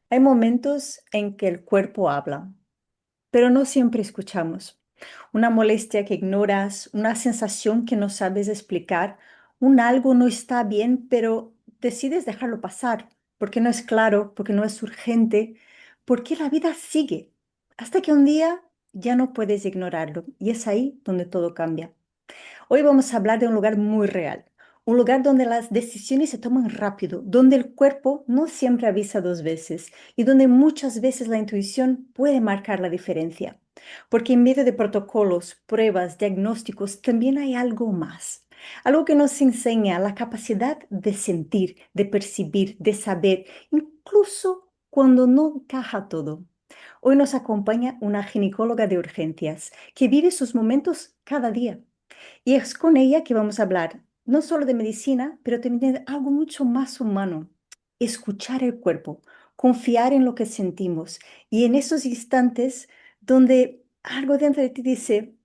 Hay momentos en que el cuerpo habla, pero no siempre escuchamos. Una molestia que ignoras, una sensación que no sabes explicar, un algo no está bien, pero decides dejarlo pasar, porque no es claro, porque no es urgente, porque la vida sigue, hasta que un día ya no puedes ignorarlo y es ahí donde todo cambia. Hoy vamos a hablar de un lugar muy real, un lugar donde las decisiones se toman rápido, donde el cuerpo no siempre avisa dos veces y donde muchas veces la intuición puede marcar la diferencia. Porque en medio de protocolos, pruebas, diagnósticos, también hay algo más. Algo que nos enseña la capacidad de sentir, de percibir, de saber, incluso cuando no encaja todo. Hoy nos acompaña una ginecóloga de urgencias que vive sus momentos cada día. Y es con ella que vamos a hablar no solo de medicina, pero también de algo mucho más humano, escuchar el cuerpo, confiar en lo que sentimos y en esos instantes donde algo dentro de ti dice,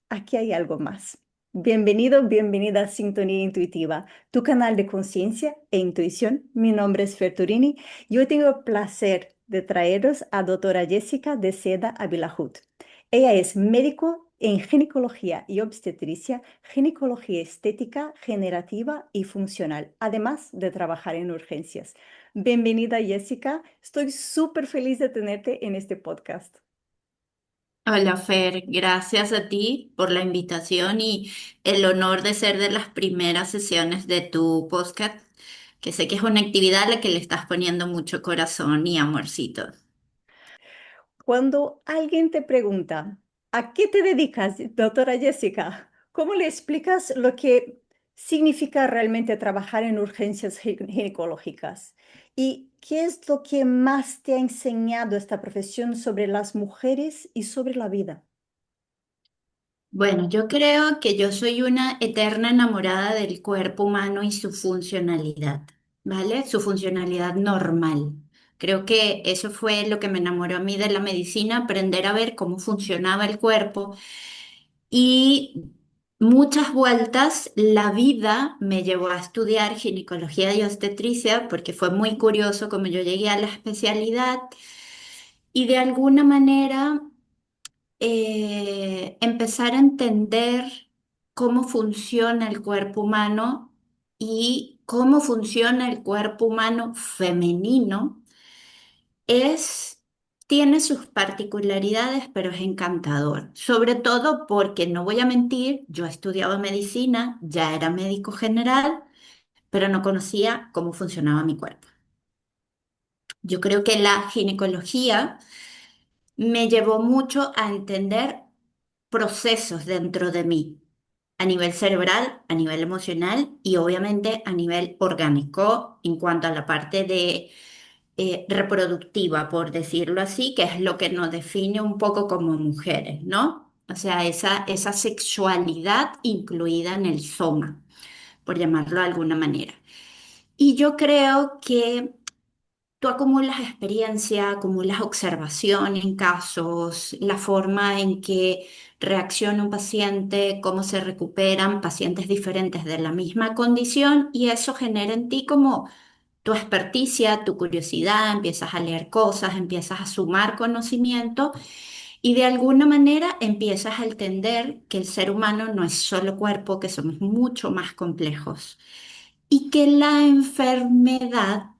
aquí hay algo más. Bienvenido, bienvenida a Sintonía Intuitiva, tu canal de conciencia e intuición. Mi nombre es Ferturini y hoy tengo el placer de traeros a doctora Jessica de Seda Avilahud. Ella es médico en ginecología y obstetricia, ginecología estética, generativa y funcional, además de trabajar en urgencias. Bienvenida, Jessica. Estoy súper feliz de tenerte en este podcast. Hola Fer, gracias a ti por la invitación y el honor de ser de las primeras sesiones de tu podcast, que sé que es una actividad a la que le estás poniendo mucho corazón y amorcito. Cuando alguien te pregunta, ¿a qué te dedicas, doctora Jessica? ¿Cómo le explicas lo que significa realmente trabajar en urgencias ginecológicas? ¿Y qué es lo que más te ha enseñado esta profesión sobre las mujeres y sobre la vida? Bueno, yo creo que yo soy una eterna enamorada del cuerpo humano y su funcionalidad, ¿vale? Su funcionalidad normal. Creo que eso fue lo que me enamoró a mí de la medicina, aprender a ver cómo funcionaba el cuerpo. Y muchas vueltas la vida me llevó a estudiar ginecología y obstetricia porque fue muy curioso como yo llegué a la especialidad y de alguna manera empezar a entender cómo funciona el cuerpo humano y cómo funciona el cuerpo humano femenino es, tiene sus particularidades, pero es encantador. Sobre todo porque, no voy a mentir, yo estudiaba medicina, ya era médico general, pero no conocía cómo funcionaba mi cuerpo. Yo creo que la ginecología me llevó mucho a entender procesos dentro de mí, a nivel cerebral, a nivel emocional y obviamente a nivel orgánico en cuanto a la parte de reproductiva, por decirlo así, que es lo que nos define un poco como mujeres, ¿no? O sea, esa sexualidad incluida en el soma, por llamarlo de alguna manera. Y yo creo que tú acumulas experiencia, acumulas observación en casos, la forma en que reacciona un paciente, cómo se recuperan pacientes diferentes de la misma condición y eso genera en ti como tu experticia, tu curiosidad, empiezas a leer cosas, empiezas a sumar conocimiento y de alguna manera empiezas a entender que el ser humano no es solo cuerpo, que somos mucho más complejos y que la enfermedad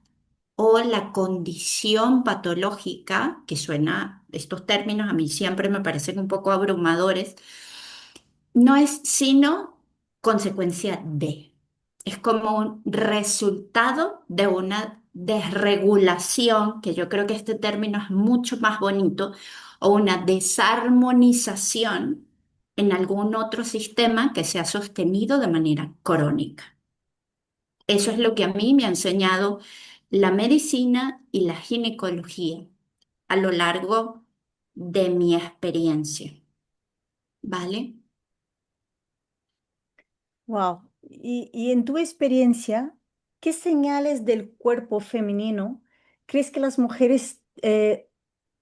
o la condición patológica, que suena, estos términos a mí siempre me parecen un poco abrumadores, no es sino consecuencia de. Es como un resultado de una desregulación, que yo creo que este término es mucho más bonito, o una desarmonización en algún otro sistema que se ha sostenido de manera crónica. Eso es lo que a mí me ha enseñado la medicina y la ginecología a lo largo de mi experiencia, ¿vale? Wow. Y en tu experiencia, ¿qué señales del cuerpo femenino crees que las mujeres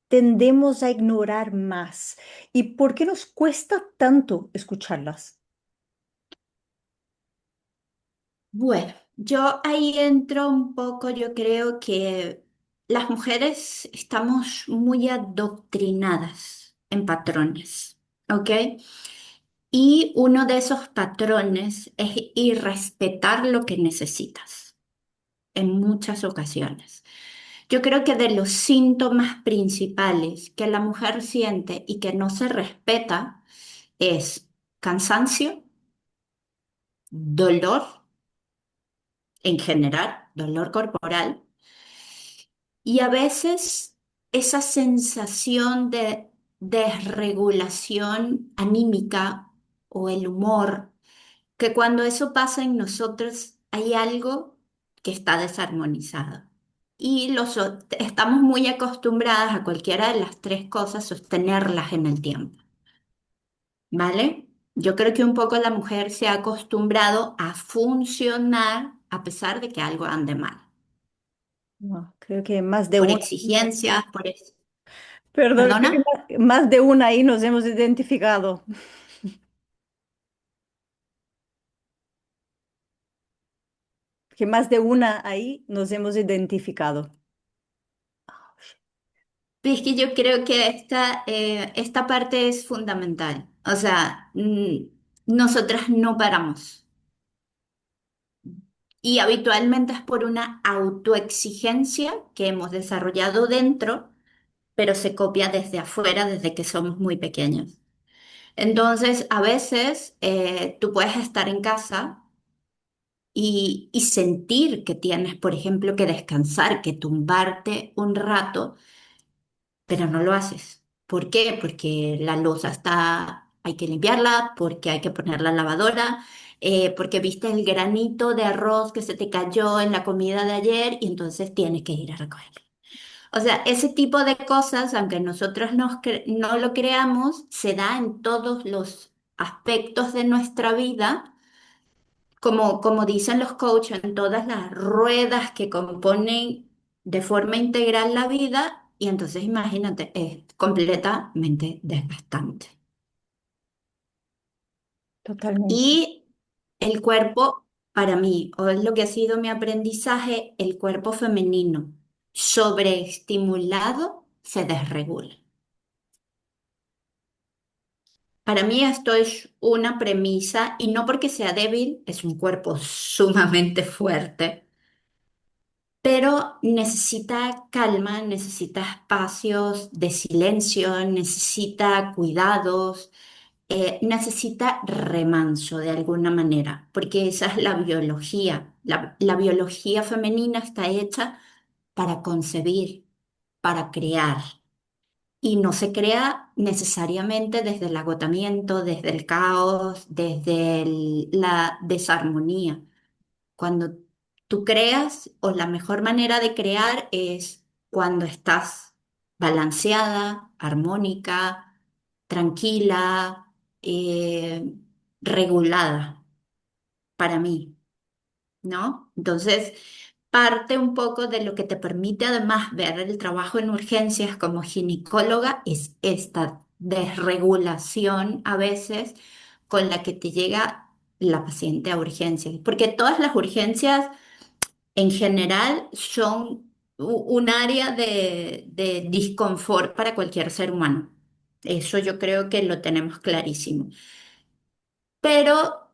tendemos a ignorar más? ¿Y por qué nos cuesta tanto escucharlas? Bueno, yo ahí entro un poco, yo creo que las mujeres estamos muy adoctrinadas en patrones, ¿ok? Y uno de esos patrones es irrespetar lo que necesitas en muchas ocasiones. Yo creo que de los síntomas principales que la mujer siente y que no se respeta es cansancio, dolor en general, dolor corporal, y a veces esa sensación de desregulación anímica o el humor, que cuando eso pasa en nosotros hay algo que está desarmonizado. Y estamos muy acostumbradas a cualquiera de las tres cosas sostenerlas en el tiempo, ¿vale? Yo creo que un poco la mujer se ha acostumbrado a funcionar a pesar de que algo ande mal, No, creo que más de por una, exigencias, perdón, creo que ¿Perdona? más de una ahí nos hemos identificado, que más de una ahí nos hemos identificado. Es que yo creo que esta parte es fundamental. O sea, nosotras no paramos. Y habitualmente es por una autoexigencia que hemos desarrollado dentro, pero se copia desde afuera desde que somos muy pequeños. Entonces, a veces tú puedes estar en casa y sentir que tienes, por ejemplo, que descansar, que tumbarte un rato, pero no lo haces. ¿Por qué? Porque la loza hay que limpiarla, porque hay que poner la lavadora, porque viste el granito de arroz que se te cayó en la comida de ayer y entonces tienes que ir a recogerlo. O sea, ese tipo de cosas, aunque nosotros no lo creamos, se da en todos los aspectos de nuestra vida, como dicen los coaches, en todas las ruedas que componen de forma integral la vida, y entonces imagínate, es completamente desgastante. Totalmente. Y el cuerpo, para mí, o es lo que ha sido mi aprendizaje, el cuerpo femenino sobreestimulado se desregula. Para mí esto es una premisa y no porque sea débil, es un cuerpo sumamente fuerte, pero necesita calma, necesita espacios de silencio, necesita cuidados, necesita remanso de alguna manera, porque esa es la biología. La biología femenina está hecha para concebir, para crear, y no se crea necesariamente desde el agotamiento, desde el caos, desde la desarmonía. Cuando tú creas, o la mejor manera de crear es cuando estás balanceada, armónica, tranquila, regulada, para mí, ¿no? Entonces, parte un poco de lo que te permite además ver el trabajo en urgencias como ginecóloga es esta desregulación a veces con la que te llega la paciente a urgencias, porque todas las urgencias en general son un área de disconfort para cualquier ser humano. Eso yo creo que lo tenemos clarísimo. Pero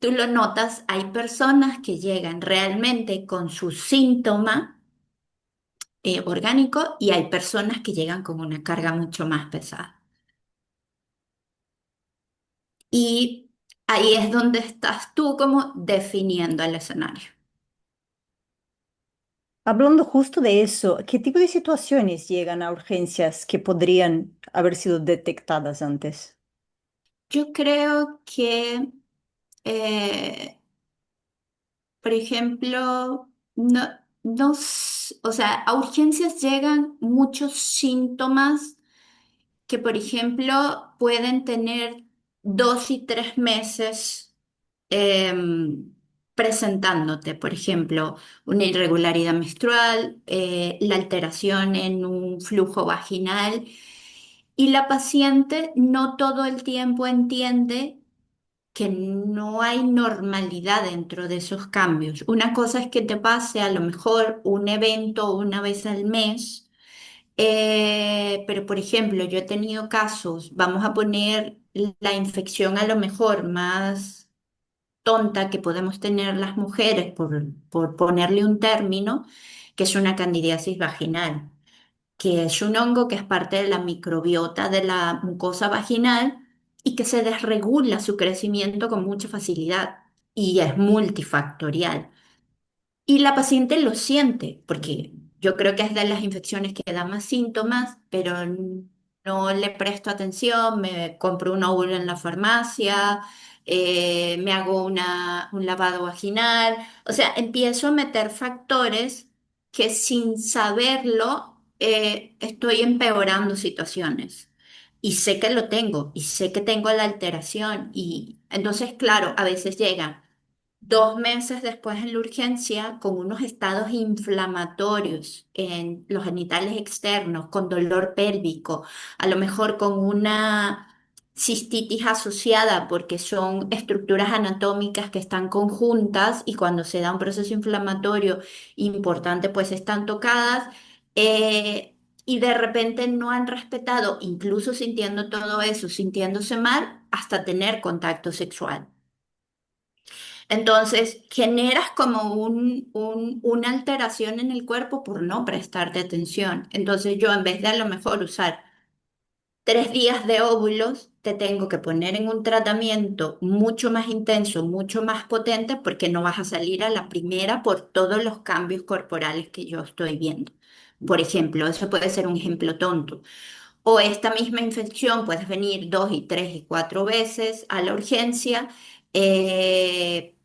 tú lo notas, hay personas que llegan realmente con su síntoma orgánico y hay personas que llegan con una carga mucho más pesada. Y ahí es donde estás tú como definiendo el escenario. Hablando justo de eso, ¿qué tipo de situaciones llegan a urgencias que podrían haber sido detectadas antes? Yo creo que eh, por ejemplo, o sea, a urgencias llegan muchos síntomas que, por ejemplo, pueden tener 2 y 3 meses presentándote, por ejemplo, una irregularidad menstrual, la alteración en un flujo vaginal, y la paciente no todo el tiempo entiende que no hay normalidad dentro de esos cambios. Una cosa es que te pase a lo mejor un evento una vez al mes, pero por ejemplo, yo he tenido casos, vamos a poner la infección a lo mejor más tonta que podemos tener las mujeres, por ponerle un término, que es una candidiasis vaginal, que es un hongo que es parte de la microbiota de la mucosa vaginal y que se desregula su crecimiento con mucha facilidad y es multifactorial. Y la paciente lo siente, porque yo creo que es de las infecciones que dan más síntomas, pero no le presto atención, me compro un óvulo en la farmacia, me hago un lavado vaginal, o sea, empiezo a meter factores que sin saberlo estoy empeorando situaciones. Y sé que lo tengo, y sé que tengo la alteración, y entonces, claro, a veces llega 2 meses después en la urgencia con unos estados inflamatorios en los genitales externos, con dolor pélvico, a lo mejor con una cistitis asociada porque son estructuras anatómicas que están conjuntas y cuando se da un proceso inflamatorio importante pues están tocadas. Y de repente no han respetado, incluso sintiendo todo eso, sintiéndose mal, hasta tener contacto sexual. Entonces, generas como una alteración en el cuerpo por no prestarte atención. Entonces, yo en vez de a lo mejor usar 3 días de óvulos, te tengo que poner en un tratamiento mucho más intenso, mucho más potente, porque no vas a salir a la primera por todos los cambios corporales que yo estoy viendo. Por ejemplo, eso puede ser un ejemplo tonto. O esta misma infección puedes venir 2 y 3 y 4 veces a la urgencia,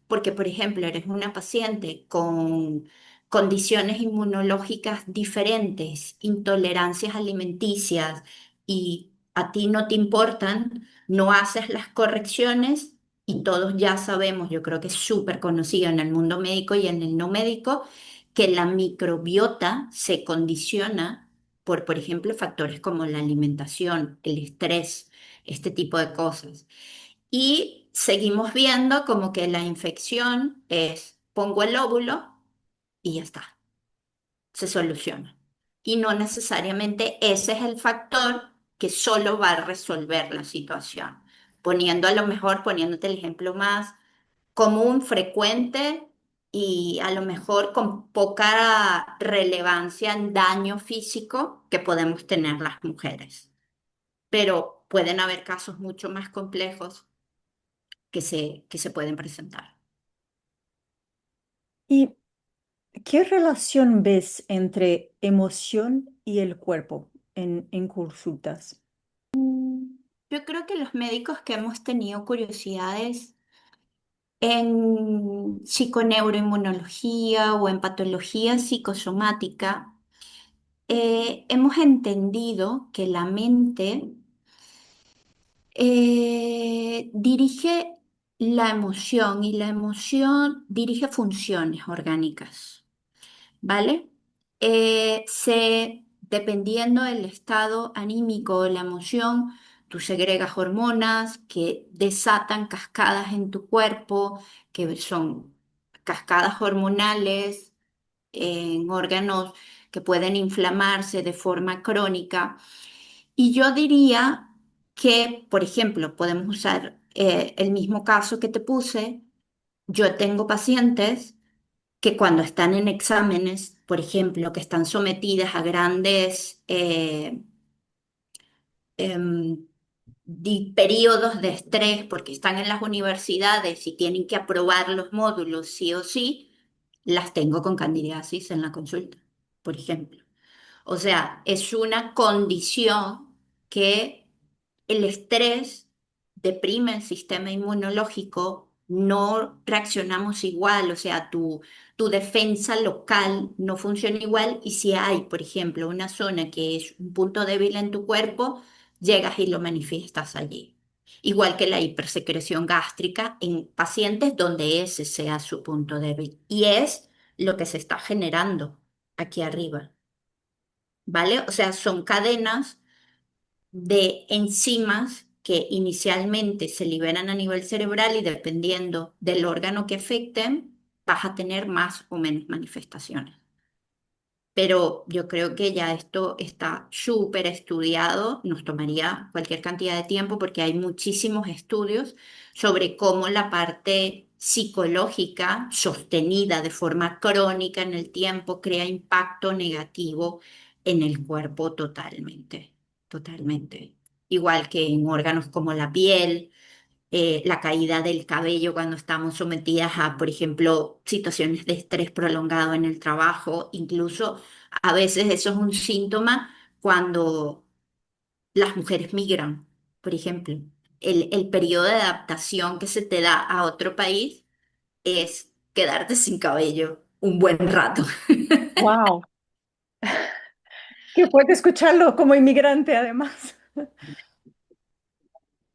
porque, por ejemplo, eres una paciente con condiciones inmunológicas diferentes, intolerancias alimenticias, y a ti no te importan, no haces las correcciones. Y todos ya sabemos, yo creo que es súper conocido en el mundo médico y en el no médico, que la microbiota se condiciona por ejemplo, factores como la alimentación, el estrés, este tipo de cosas. Y seguimos viendo como que la infección es, pongo el óvulo y ya está, se soluciona. Y no necesariamente ese es el factor que solo va a resolver la situación. Poniendo a lo mejor, poniéndote el ejemplo más común, frecuente y a lo mejor con poca relevancia en daño físico que podemos tener las mujeres. Pero pueden haber casos mucho más complejos que se pueden presentar. ¿Y qué relación ves entre emoción y el cuerpo en consultas? Yo creo que los médicos que hemos tenido curiosidades en psiconeuroinmunología o en patología psicosomática, hemos entendido que la mente dirige la emoción y la emoción dirige funciones orgánicas, ¿vale? Dependiendo del estado anímico o la emoción, tú segregas hormonas que desatan cascadas en tu cuerpo, que son cascadas hormonales en órganos que pueden inflamarse de forma crónica. Y yo diría que, por ejemplo, podemos usar el mismo caso que te puse. Yo tengo pacientes que cuando están en exámenes, por ejemplo, que están sometidas a grandes em, periodos de estrés porque están en las universidades y tienen que aprobar los módulos sí o sí, las tengo con candidiasis en la consulta, por ejemplo. O sea, es una condición que el estrés deprime el sistema inmunológico, no reaccionamos igual, o sea, tu defensa local no funciona igual y si hay, por ejemplo, una zona que es un punto débil en tu cuerpo, llegas y lo manifiestas allí. Igual que la hipersecreción gástrica en pacientes donde ese sea su punto débil. Y es lo que se está generando aquí arriba. ¿Vale? O sea, son cadenas de enzimas que inicialmente se liberan a nivel cerebral y dependiendo del órgano que afecten, vas a tener más o menos manifestaciones. Pero yo creo que ya esto está súper estudiado, nos tomaría cualquier cantidad de tiempo porque hay muchísimos estudios sobre cómo la parte psicológica sostenida de forma crónica en el tiempo crea impacto negativo en el cuerpo totalmente, totalmente. Igual que en órganos como la piel, la caída del cabello cuando estamos sometidas a, por ejemplo, situaciones de estrés prolongado en el trabajo. Incluso a veces eso es un síntoma cuando las mujeres migran, por ejemplo. El periodo de adaptación que se te da a otro país es quedarte sin cabello un buen rato. Wow, qué fuerte escucharlo como inmigrante además.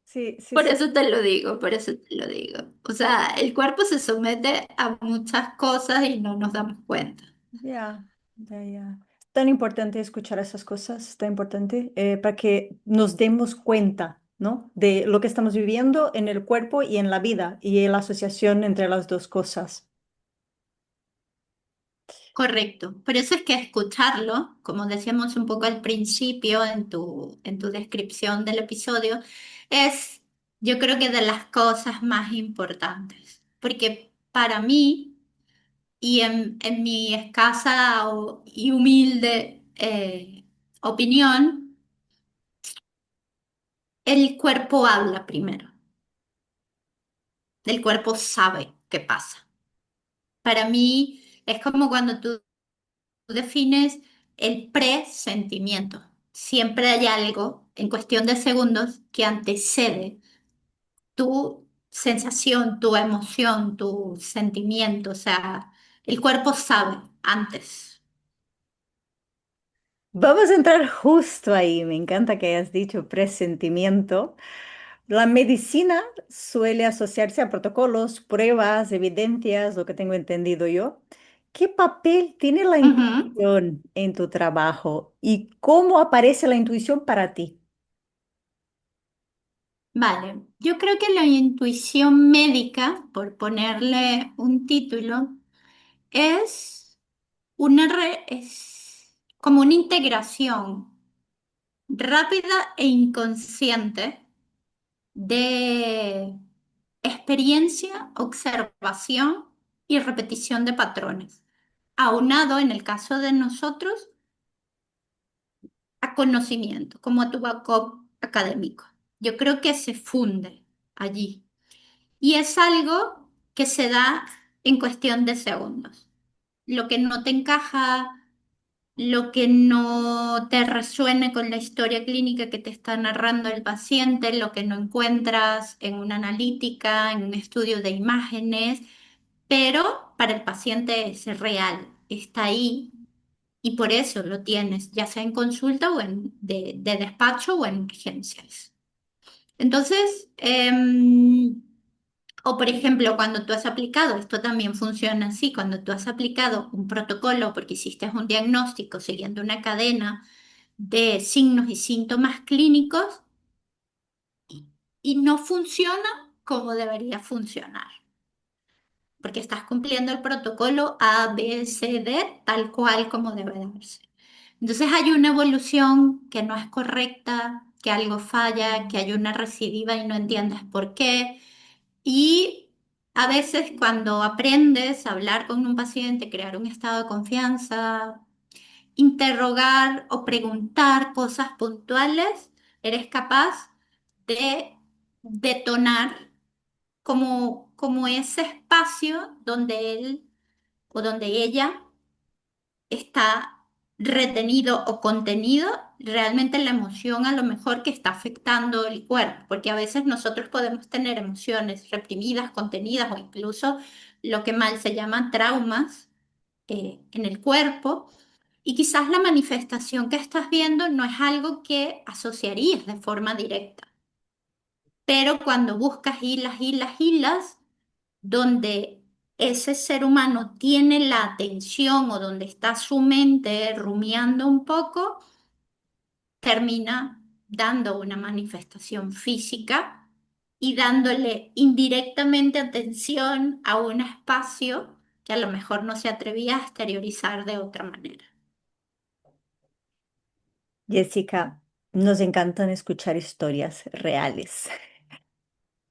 Sí, sí, Por sí. eso te lo digo, por eso te lo digo. O sea, el cuerpo se somete a muchas cosas y no nos damos cuenta. Ya, ya, ya. Es tan importante escuchar esas cosas, es tan importante para que nos demos cuenta, ¿no? De lo que estamos viviendo en el cuerpo y en la vida y la asociación entre las dos cosas. Correcto. Por eso es que escucharlo, como decíamos un poco al principio en tu descripción del episodio, es yo creo que de las cosas más importantes. Porque para mí, y en mi escasa y humilde opinión, el cuerpo habla primero. El cuerpo sabe qué pasa. Para mí es como cuando tú defines el presentimiento. Siempre hay algo en cuestión de segundos que antecede tu sensación, tu emoción, tu sentimiento. O sea, el cuerpo sabe antes. Vamos a entrar justo ahí. Me encanta que hayas dicho presentimiento. La medicina suele asociarse a protocolos, pruebas, evidencias, lo que tengo entendido yo. ¿Qué papel tiene la Ujú. intuición en tu trabajo y cómo aparece la intuición para ti? Vale, yo creo que la intuición médica, por ponerle un título, es es como una integración rápida e inconsciente de experiencia, observación y repetición de patrones, aunado en el caso de nosotros a conocimiento, como a tu backup académico. Yo creo que se funde allí y es algo que se da en cuestión de segundos. Lo que no te encaja, lo que no te resuene con la historia clínica que te está narrando el paciente, lo que no encuentras en una analítica, en un estudio de imágenes, pero para el paciente es real, está ahí y por eso lo tienes, ya sea en consulta o de despacho o en urgencias. Entonces, o por ejemplo, cuando tú has aplicado, esto también funciona así, cuando tú has aplicado un protocolo porque hiciste un diagnóstico siguiendo una cadena de signos y síntomas clínicos y no funciona como debería funcionar, porque estás cumpliendo el protocolo A, B, C, D tal cual como debe darse. Entonces hay una evolución que no es correcta, que algo falla, que hay una recidiva y no entiendes por qué. Y a veces cuando aprendes a hablar con un paciente, crear un estado de confianza, interrogar o preguntar cosas puntuales, eres capaz de detonar como ese espacio donde él o donde ella está retenido o contenido realmente la emoción a lo mejor que está afectando el cuerpo, porque a veces nosotros podemos tener emociones reprimidas, contenidas o incluso lo que mal se llaman traumas en el cuerpo. Y quizás la manifestación que estás viendo no es algo que asociarías de forma directa, pero cuando buscas hilas, hilas, hilas, donde ese ser humano tiene la atención o donde está su mente rumiando un poco, termina dando una manifestación física y dándole indirectamente atención a un espacio que a lo mejor no se atrevía a exteriorizar de otra manera. Jessica, nos encantan escuchar historias reales.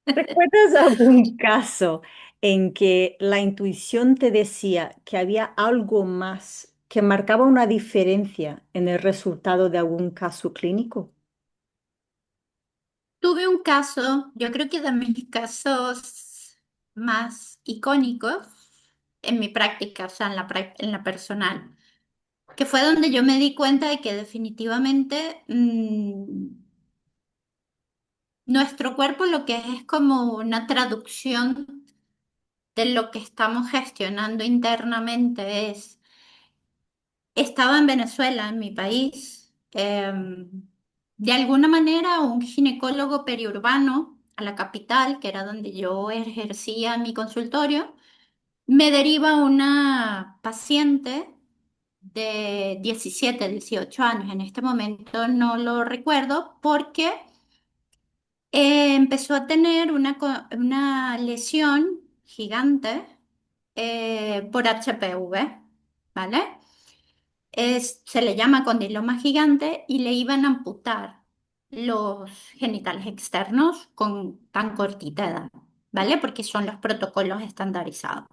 ¿Recuerdas algún caso en que la intuición te decía que había algo más que marcaba una diferencia en el resultado de algún caso clínico? Tuve un caso, yo creo que de mis casos más icónicos en mi práctica, o sea, en la personal, que fue donde yo me di cuenta de que definitivamente nuestro cuerpo lo que es como una traducción de lo que estamos gestionando internamente es, estaba en Venezuela, en mi país, de alguna manera un ginecólogo periurbano a la capital, que era donde yo ejercía mi consultorio, me deriva una paciente de 17, 18 años. En este momento no lo recuerdo porque empezó a tener una lesión gigante por HPV, ¿vale? Se le llama condiloma gigante y le iban a amputar los genitales externos con tan cortita edad, ¿vale? Porque son los protocolos estandarizados.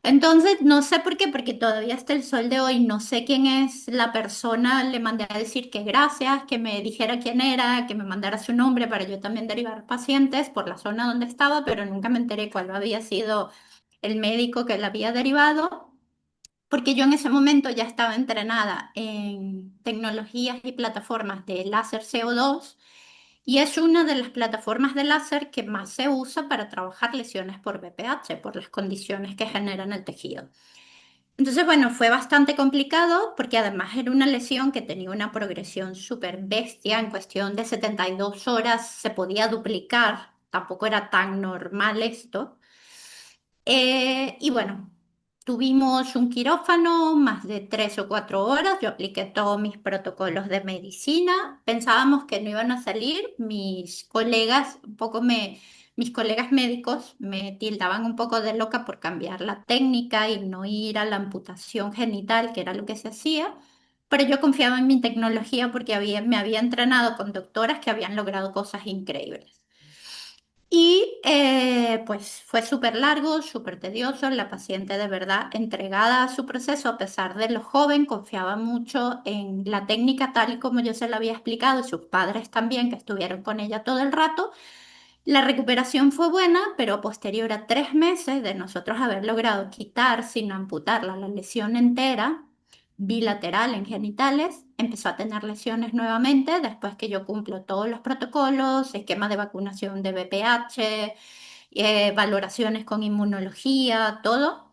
Entonces, no sé por qué, porque todavía hasta el sol de hoy no sé quién es la persona, le mandé a decir que gracias, que me dijera quién era, que me mandara su nombre para yo también derivar pacientes por la zona donde estaba, pero nunca me enteré cuál había sido el médico que la había derivado, porque yo en ese momento ya estaba entrenada en tecnologías y plataformas de láser CO2 y es una de las plataformas de láser que más se usa para trabajar lesiones por BPH, por las condiciones que generan el tejido. Entonces, bueno, fue bastante complicado porque además era una lesión que tenía una progresión súper bestia. En cuestión de 72 horas se podía duplicar. Tampoco era tan normal esto. Y bueno, tuvimos un quirófano más de 3 o 4 horas. Yo apliqué todos mis protocolos de medicina. Pensábamos que no iban a salir. Mis colegas médicos me tildaban un poco de loca por cambiar la técnica y no ir a la amputación genital, que era lo que se hacía. Pero yo confiaba en mi tecnología porque me había entrenado con doctoras que habían logrado cosas increíbles. Y pues fue súper largo, súper tedioso. La paciente de verdad entregada a su proceso, a pesar de lo joven, confiaba mucho en la técnica tal y como yo se la había explicado y sus padres también, que estuvieron con ella todo el rato. La recuperación fue buena, pero posterior a 3 meses de nosotros haber logrado quitar, sin amputarla, la lesión entera, bilateral en genitales, empezó a tener lesiones nuevamente después que yo cumplo todos los protocolos, esquema de vacunación de VPH, valoraciones con inmunología, todo.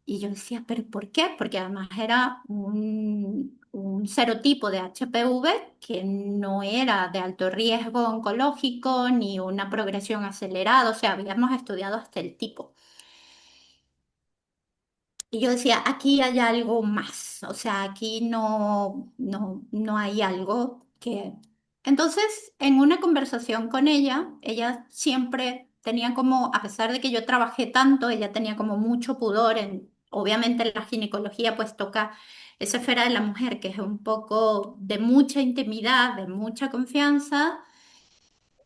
Y yo decía, ¿pero por qué? Porque además era un serotipo de HPV que no era de alto riesgo oncológico ni una progresión acelerada, o sea, habíamos estudiado hasta el tipo. Y yo decía, aquí hay algo más, o sea, aquí no hay algo que... Entonces, en una conversación con ella siempre tenía como, a pesar de que yo trabajé tanto, ella tenía como mucho pudor obviamente la ginecología pues toca esa esfera de la mujer, que es un poco de mucha intimidad, de mucha confianza,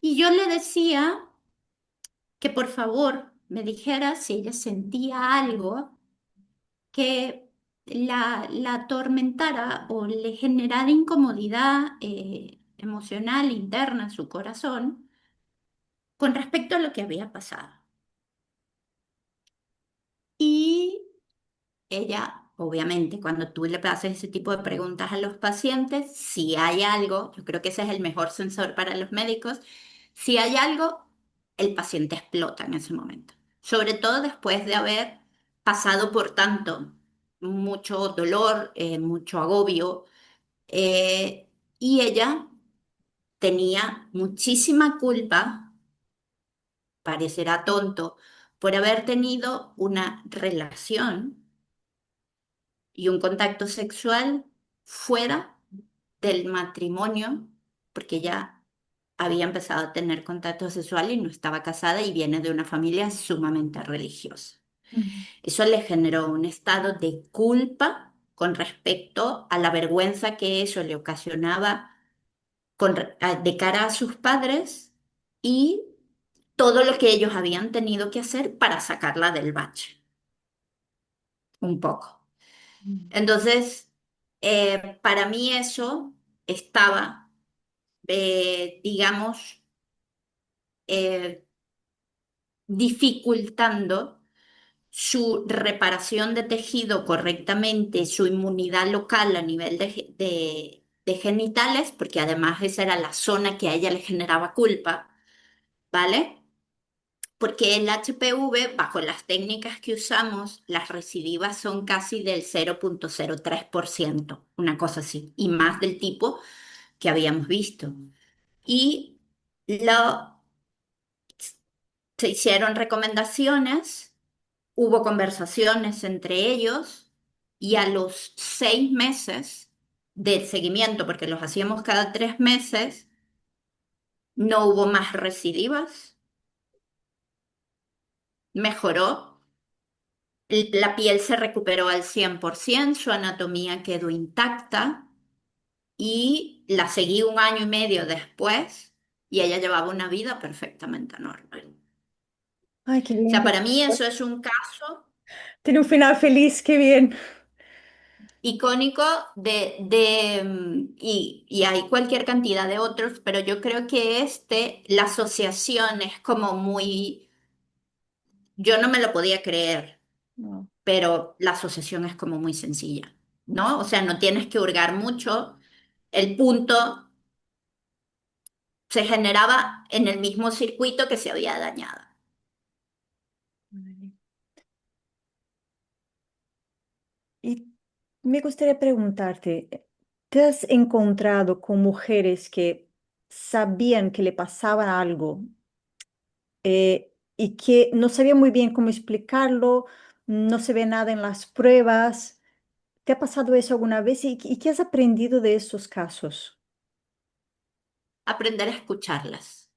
y yo le decía que por favor me dijera si ella sentía algo que la atormentara o le generara incomodidad emocional interna en su corazón con respecto a lo que había pasado. Y ella, obviamente, cuando tú le haces ese tipo de preguntas a los pacientes, si hay algo, yo creo que ese es el mejor sensor para los médicos, si hay algo, el paciente explota en ese momento, sobre todo después de haber pasado por tanto, mucho dolor, mucho agobio, y ella tenía muchísima culpa, parecerá tonto, por haber tenido una relación y un contacto sexual fuera del matrimonio porque ella había empezado a tener contacto sexual y no estaba casada y viene de una familia sumamente religiosa. Mm. Eso le generó un estado de culpa con respecto a la vergüenza que eso le ocasionaba de cara a sus padres y todo lo que ellos habían tenido que hacer para sacarla del bache, un poco. Mm. Entonces, para mí eso estaba, digamos, eh, dificultando su reparación de tejido correctamente, su inmunidad local a nivel de genitales, porque además esa era la zona que a ella le generaba culpa, ¿vale? Porque el HPV, bajo las técnicas que usamos, las recidivas son casi del 0,03%, una cosa así, y más del tipo que habíamos visto. Y lo, se hicieron recomendaciones, hubo conversaciones entre ellos, y a los 6 meses del seguimiento, porque los hacíamos cada 3 meses, no hubo más recidivas, mejoró. La piel se recuperó al 100%, su anatomía quedó intacta y la seguí un año y medio después y ella llevaba una vida perfectamente normal. Ay, qué O bien. sea, para mí eso es un caso Tiene un final feliz, qué bien. icónico y hay cualquier cantidad de otros, pero yo creo que la asociación es como muy, yo no me lo podía creer, No. pero la asociación es como muy sencilla, ¿no? O sea, no tienes que hurgar mucho. El punto se generaba en el mismo circuito que se había dañado. Vale. Y me gustaría preguntarte, ¿te has encontrado con mujeres que sabían que le pasaba algo y que no sabían muy bien cómo explicarlo, no se ve nada en las pruebas? ¿Te ha pasado eso alguna vez y qué has aprendido de esos casos? Aprender a escucharlas.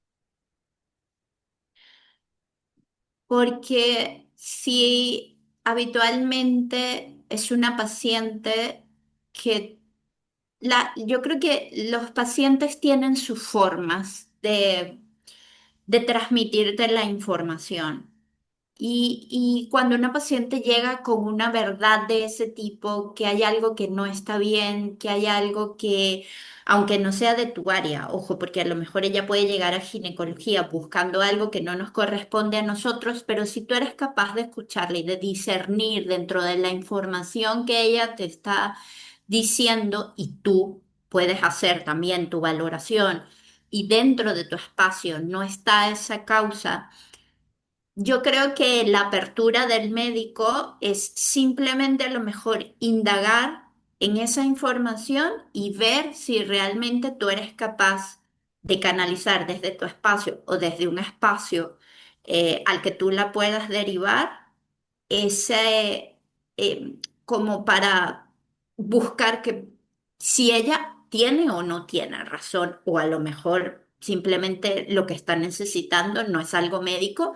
Porque si habitualmente es una paciente que yo creo que los pacientes tienen sus formas de transmitirte la información. Y cuando una paciente llega con una verdad de ese tipo, que hay algo que no está bien, que hay algo que, aunque no sea de tu área, ojo, porque a lo mejor ella puede llegar a ginecología buscando algo que no nos corresponde a nosotros, pero si tú eres capaz de escucharla y de discernir dentro de la información que ella te está diciendo y tú puedes hacer también tu valoración y dentro de tu espacio no está esa causa. Yo creo que la apertura del médico es simplemente a lo mejor indagar en esa información y ver si realmente tú eres capaz de canalizar desde tu espacio o desde un espacio al que tú la puedas derivar, ese, como para buscar que si ella tiene o no tiene razón o a lo mejor simplemente lo que está necesitando no es algo médico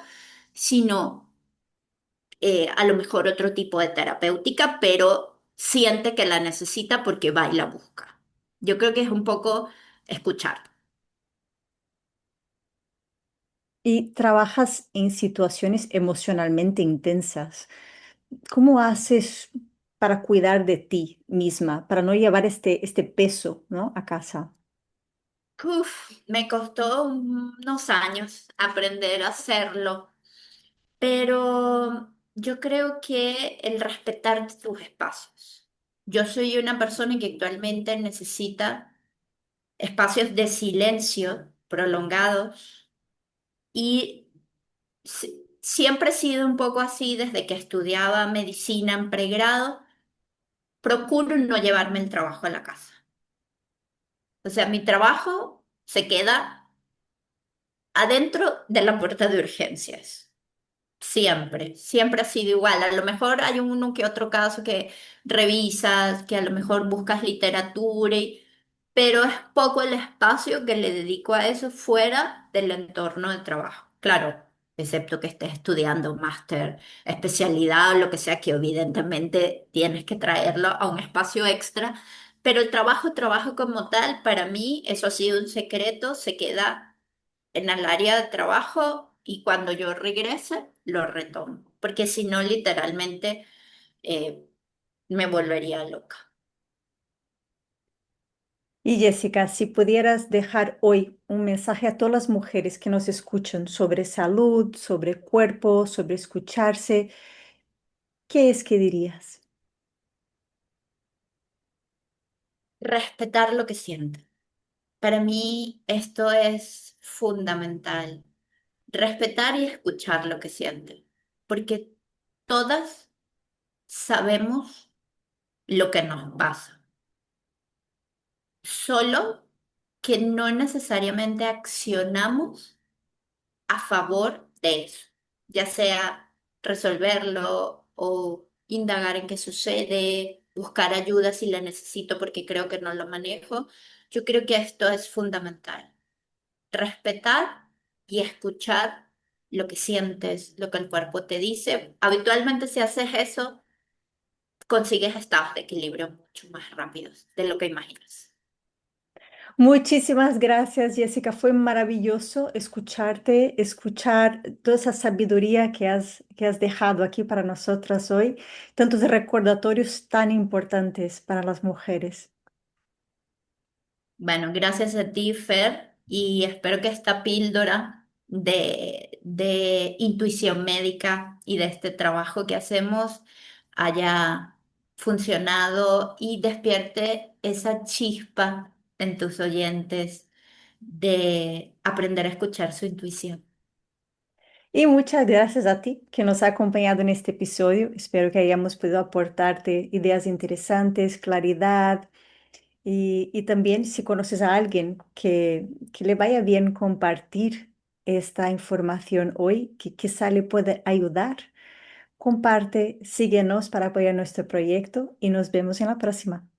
sino a lo mejor otro tipo de terapéutica, pero siente que la necesita porque va y la busca. Yo creo que es un poco escuchar. Y trabajas en situaciones emocionalmente intensas. ¿Cómo haces para cuidar de ti misma, para no llevar este peso, ¿no? a casa? Uf, me costó unos años aprender a hacerlo, pero yo creo que el respetar tus espacios. Yo soy una persona que actualmente necesita espacios de silencio prolongados y siempre he sido un poco así desde que estudiaba medicina en pregrado. Procuro no llevarme el trabajo a la casa. O sea, mi trabajo se queda adentro de la puerta de urgencias. Siempre, siempre ha sido igual. A lo mejor hay uno que otro caso que revisas, que a lo mejor buscas literatura, pero es poco el espacio que le dedico a eso fuera del entorno de trabajo. Claro, excepto que estés estudiando un máster, especialidad o lo que sea, que evidentemente tienes que traerlo a un espacio extra, pero el trabajo como tal, para mí, eso ha sido un secreto, se queda en el área de trabajo y cuando yo regrese, lo retomo, porque si no, literalmente eh, me volvería loca. Y Jessica, si pudieras dejar hoy un mensaje a todas las mujeres que nos escuchan sobre salud, sobre cuerpo, sobre escucharse, ¿qué es que dirías? Respetar lo que sienten. Para mí esto es fundamental, respetar y escuchar lo que sienten, porque todas sabemos lo que nos pasa, solo que no necesariamente accionamos a favor de eso, ya sea resolverlo o indagar en qué sucede, buscar ayuda si la necesito porque creo que no lo manejo. Yo creo que esto es fundamental. Respetar y escuchar lo que sientes, lo que el cuerpo te dice. Habitualmente si haces eso, consigues estados de equilibrio mucho más rápidos de lo que imaginas. Muchísimas gracias, Jessica. Fue maravilloso escucharte, escuchar toda esa sabiduría que has dejado aquí para nosotras hoy, tantos recordatorios tan importantes para las mujeres. Bueno, gracias a ti, Fer, y espero que esta píldora de intuición médica y de este trabajo que hacemos haya funcionado y despierte esa chispa en tus oyentes de aprender a escuchar su intuición. Y muchas gracias a ti que nos ha acompañado en este episodio. Espero que hayamos podido aportarte ideas interesantes, claridad y también si conoces a alguien que le vaya bien compartir esta información hoy, que quizá le puede ayudar, comparte, síguenos para apoyar nuestro proyecto y nos vemos en la próxima.